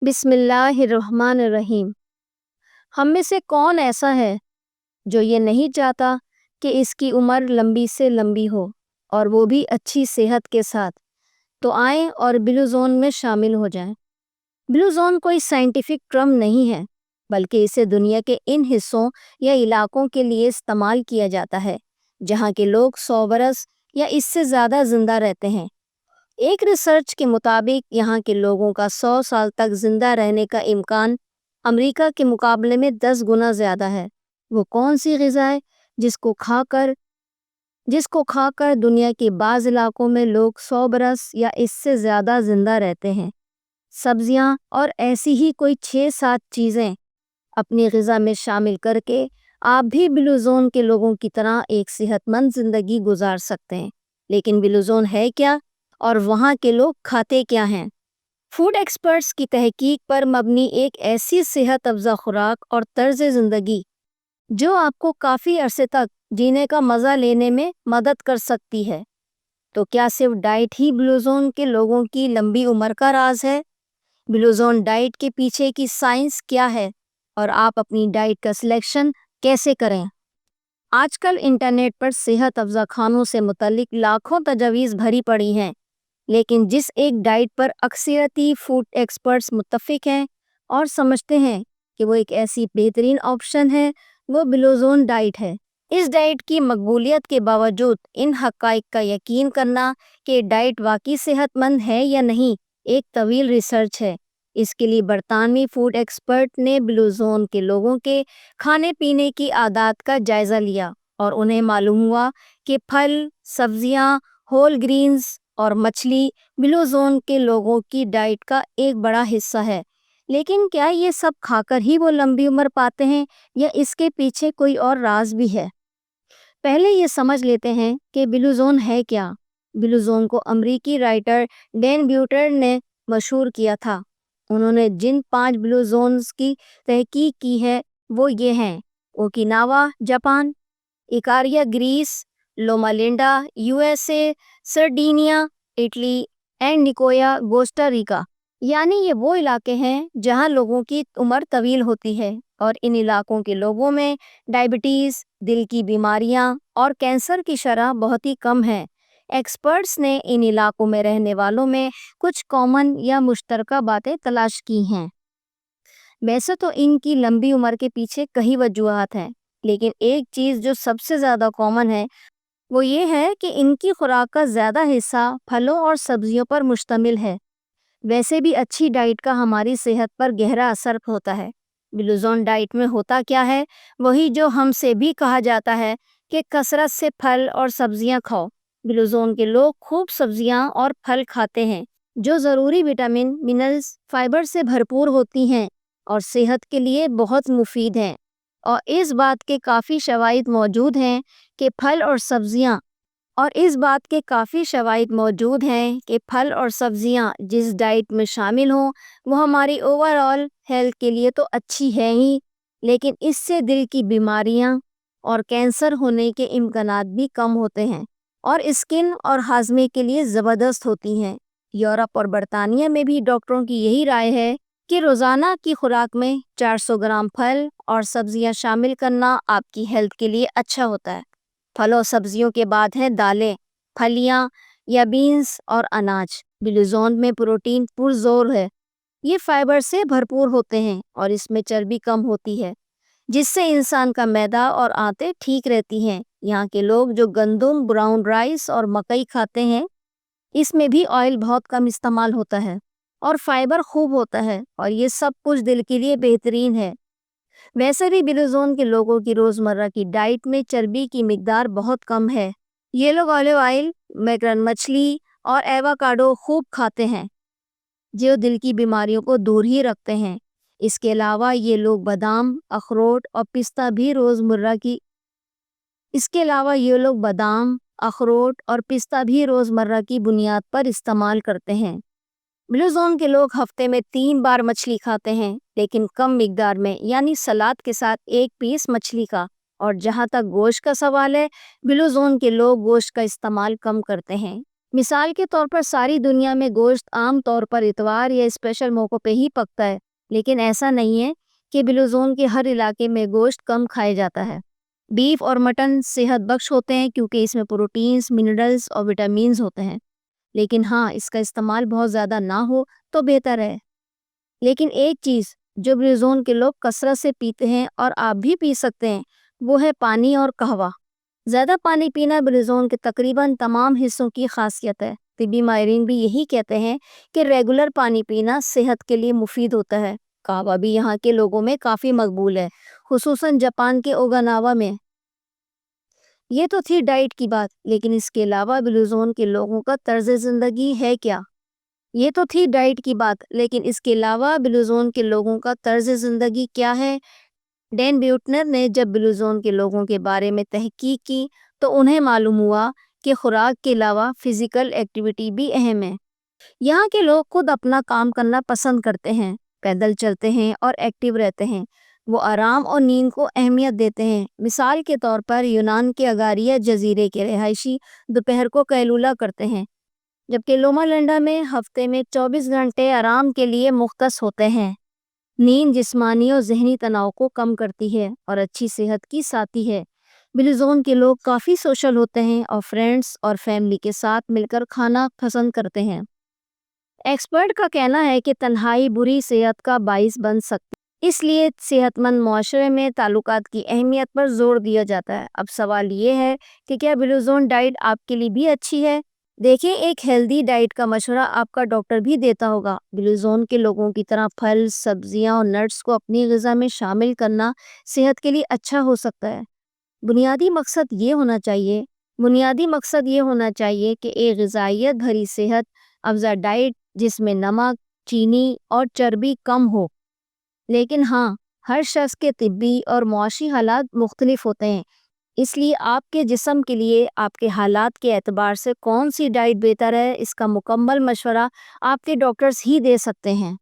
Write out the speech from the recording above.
بسم اللہ الرحمن الرحیم۔ ہم میں سے کون ایسا ہے جو یہ نہیں چاہتا کہ اس کی عمر لمبی سے لمبی ہو اور وہ بھی اچھی صحت کے ساتھ؟ تو آئیں اور بلو زون میں شامل ہو جائیں۔ بلو زون کوئی سائنٹیفک ٹرم نہیں ہے، بلکہ اسے دنیا کے ان حصوں یا علاقوں کے لیے استعمال کیا جاتا ہے جہاں کے لوگ 100 برس یا اس سے زیادہ زندہ رہتے ہیں۔ ایک ریسرچ کے مطابق یہاں کے لوگوں کا 100 سال تک زندہ رہنے کا امکان امریکہ کے مقابلے میں 10 گنا زیادہ ہے۔ وہ کون سی غذا ہے جس کو کھا کر دنیا کے بعض علاقوں میں لوگ 100 برس یا اس سے زیادہ زندہ رہتے ہیں؟ سبزیاں اور ایسی ہی کوئی 6-7 چیزیں اپنی غذا میں شامل کر کے آپ بھی بلو زون کے لوگوں کی طرح ایک صحت مند زندگی گزار سکتے ہیں۔ لیکن بلو زون ہے کیا اور وہاں کے لوگ کھاتے کیا ہیں؟ فوڈ ایکسپرٹس کی تحقیق پر مبنی ایک ایسی صحت افزا خوراک اور طرز زندگی جو آپ کو کافی عرصے تک جینے کا مزہ لینے میں مدد کر سکتی ہے۔ تو کیا صرف ڈائٹ ہی بلو زون کے لوگوں کی لمبی عمر کا راز ہے؟ بلو زون ڈائٹ کے پیچھے کی سائنس کیا ہے اور آپ اپنی ڈائٹ کا سلیکشن کیسے کریں؟ آج کل انٹرنیٹ پر صحت افزا کھانوں سے متعلق لاکھوں تجاویز بھری پڑی ہیں، لیکن جس ایک ڈائٹ پر اکثریتی فوڈ ایکسپرٹس متفق ہیں اور سمجھتے ہیں کہ وہ ایک ایسی بہترین آپشن ہے، وہ بلو زون ڈائٹ ہے۔ اس ڈائٹ کی مقبولیت کے باوجود ان حقائق کا یقین کرنا کہ ڈائٹ واقعی صحت مند ہے یا نہیں ایک طویل ریسرچ ہے۔ اس کے لیے برطانوی فوڈ ایکسپرٹ نے بلو زون کے لوگوں کے کھانے پینے کی عادات کا جائزہ لیا اور انہیں معلوم ہوا کہ پھل، سبزیاں، ہول گرینز اور مچھلی بلو زون کے لوگوں کی ڈائٹ کا ایک بڑا حصہ ہے۔ لیکن کیا یہ سب کھا کر ہی وہ لمبی عمر پاتے ہیں یا اس کے پیچھے کوئی اور راز بھی ہے؟ پہلے یہ سمجھ لیتے ہیں کہ بلو زون ہے کیا۔ بلو زون کو امریکی رائٹر ڈین بیوٹر نے مشہور کیا تھا۔ انہوں نے جن 5 بلو زونز کی تحقیق کی ہے وہ یہ ہیں: Okinawa Japan, Ikaria Greece, Loma Linda USA، Sardinia Italy and Nicoya Costa Rica. یعنی یہ وہ علاقے ہیں جہاں لوگوں کی عمر طویل ہوتی ہے اور ان علاقوں کے لوگوں میں ڈائبٹیز، دل کی بیماریاں اور کینسر کی شرح بہت ہی کم ہے۔ ایکسپرٹس نے ان علاقوں میں رہنے والوں میں کچھ کامن یا مشترکہ باتیں تلاش کی ہیں۔ ویسے تو ان کی لمبی عمر کے پیچھے کئی وجوہات ہیں، لیکن ایک چیز جو سب سے زیادہ کامن ہے وہ یہ ہے کہ ان کی خوراک کا زیادہ حصہ پھلوں اور سبزیوں پر مشتمل ہے۔ ویسے بھی اچھی ڈائٹ کا ہماری صحت پر گہرا اثر ہوتا ہے۔ بلو زون ڈائٹ میں ہوتا کیا ہے؟ وہی جو ہم سے بھی کہا جاتا ہے کہ کثرت سے پھل اور سبزیاں کھاؤ۔ بلو زون کے لوگ خوب سبزیاں اور پھل کھاتے ہیں جو ضروری وٹامن، منرلز، فائبر سے بھرپور ہوتی ہیں اور صحت کے لیے بہت مفید ہیں۔ اور اس بات کے کافی شواہد موجود ہیں کہ پھل اور سبزیاں جس ڈائٹ میں شامل ہوں وہ ہماری اوور آل ہیلتھ کے لیے تو اچھی ہے ہی، لیکن اس سے دل کی بیماریاں اور کینسر ہونے کے امکانات بھی کم ہوتے ہیں اور اسکن اور ہاضمے کے لیے زبردست ہوتی ہیں۔ یورپ اور برطانیہ میں بھی ڈاکٹروں کی یہی رائے ہے کہ روزانہ کی خوراک میں 400 گرام پھل اور سبزیاں شامل کرنا آپ کی ہیلتھ کے لیے اچھا ہوتا ہے۔ پھل اور سبزیوں کے بعد ہیں دالیں، پھلیاں یا بینز اور اناج۔ بلو زون میں پروٹین پرزور ہے۔ یہ فائبر سے بھرپور ہوتے ہیں اور اس میں چربی کم ہوتی ہے جس سے انسان کا معدہ اور آنتیں ٹھیک رہتی ہیں۔ یہاں کے لوگ جو گندم، براؤن رائس اور مکئی کھاتے ہیں اس میں بھی آئل بہت کم استعمال ہوتا ہے اور فائبر خوب ہوتا ہے اور یہ سب کچھ دل کے لیے بہترین ہے۔ ویسے بھی بلو زون کے لوگوں کی روزمرہ کی ڈائٹ میں چربی کی مقدار بہت کم ہے۔ یہ لوگ آلیو آئل، میکرن مچھلی اور ایووکاڈو خوب کھاتے ہیں جو دل کی بیماریوں کو دور ہی رکھتے ہیں۔ اس کے علاوہ یہ لوگ بادام، اخروٹ اور پستہ بھی روزمرہ کی بنیاد پر استعمال کرتے ہیں۔ بلو زون کے لوگ ہفتے میں 3 بار مچھلی کھاتے ہیں، لیکن کم مقدار میں، یعنی سلاد کے ساتھ 1 پیس مچھلی کا۔ اور جہاں تک گوشت کا سوال ہے، بلو زون کے لوگ گوشت کا استعمال کم کرتے ہیں۔ مثال کے طور پر ساری دنیا میں گوشت عام طور پر اتوار یا اسپیشل موقعوں پہ ہی پکتا ہے، لیکن ایسا نہیں ہے کہ بلو زون کے ہر علاقے میں گوشت کم کھایا جاتا ہے۔ بیف اور مٹن صحت بخش ہوتے ہیں کیونکہ اس میں پروٹینز، منرلز اور وٹامنز ہوتے ہیں، لیکن ہاں اس کا استعمال بہت زیادہ نہ ہو تو بہتر ہے۔ لیکن ایک چیز جو بلو زون کے لوگ کثرت سے پیتے ہیں اور آپ بھی پی سکتے ہیں وہ ہے پانی اور قہوہ۔ زیادہ پانی پینا بلو زون کے تقریباً تمام حصوں کی خاصیت ہے۔ طبی ماہرین بھی یہی کہتے ہیں کہ ریگولر پانی پینا صحت کے لیے مفید ہوتا ہے۔ قہوہ بھی یہاں کے لوگوں میں کافی مقبول ہے، خصوصاً جاپان کے اوگاناوا میں۔ یہ تو تھی ڈائٹ کی بات، لیکن اس کے علاوہ بلو زون کے لوگوں کا طرز زندگی ہے کیا؟ یہ تو تھی ڈائٹ کی بات، لیکن اس کے علاوہ بلو زون کے لوگوں کا طرز زندگی کیا ہے؟ ڈین بیوٹنر نے جب بلو زون کے لوگوں کے بارے میں تحقیق کی تو انہیں معلوم ہوا کہ خوراک کے علاوہ فزیکل ایکٹیویٹی بھی اہم ہے۔ یہاں کے لوگ خود اپنا کام کرنا پسند کرتے ہیں، پیدل چلتے ہیں اور ایکٹیو رہتے ہیں۔ وہ آرام اور نیند کو اہمیت دیتے ہیں۔ مثال کے طور پر یونان کے اگاریا جزیرے کے رہائشی دوپہر کو قیلولہ کرتے ہیں، جبکہ لوما لینڈا میں ہفتے میں 24 گھنٹے آرام کے لیے مختص ہوتے ہیں۔ نیند جسمانی اور ذہنی تناؤ کو کم کرتی ہے اور اچھی صحت کی ساتھی ہے۔ بلو زون کے لوگ کافی سوشل ہوتے ہیں اور فرینڈز اور فیملی کے ساتھ مل کر کھانا پسند کرتے ہیں۔ ایکسپرٹ کا کہنا ہے کہ تنہائی بری صحت کا باعث بن سکتی ہے، اس لیے صحت مند معاشرے میں تعلقات کی اہمیت پر زور دیا جاتا ہے۔ اب سوال یہ ہے کہ کیا بلو زون ڈائٹ آپ کے لیے بھی اچھی ہے؟ دیکھیں، ایک ہیلدی ڈائٹ کا مشورہ آپ کا ڈاکٹر بھی دیتا ہوگا۔ بلو زون کے لوگوں کی طرح پھل، سبزیاں اور نٹس کو اپنی غذا میں شامل کرنا صحت کے لیے اچھا ہو سکتا ہے۔ بنیادی مقصد یہ ہونا چاہیے کہ ایک غذائیت بھری صحت افزا ڈائٹ جس میں نمک، چینی اور چربی کم ہو۔ لیکن ہاں، ہر شخص کے طبی اور معاشی حالات مختلف ہوتے ہیں، اس لیے آپ کے جسم کے لیے آپ کے حالات کے اعتبار سے کون سی ڈائٹ بہتر ہے، اس کا مکمل مشورہ آپ کے ڈاکٹرز ہی دے سکتے ہیں۔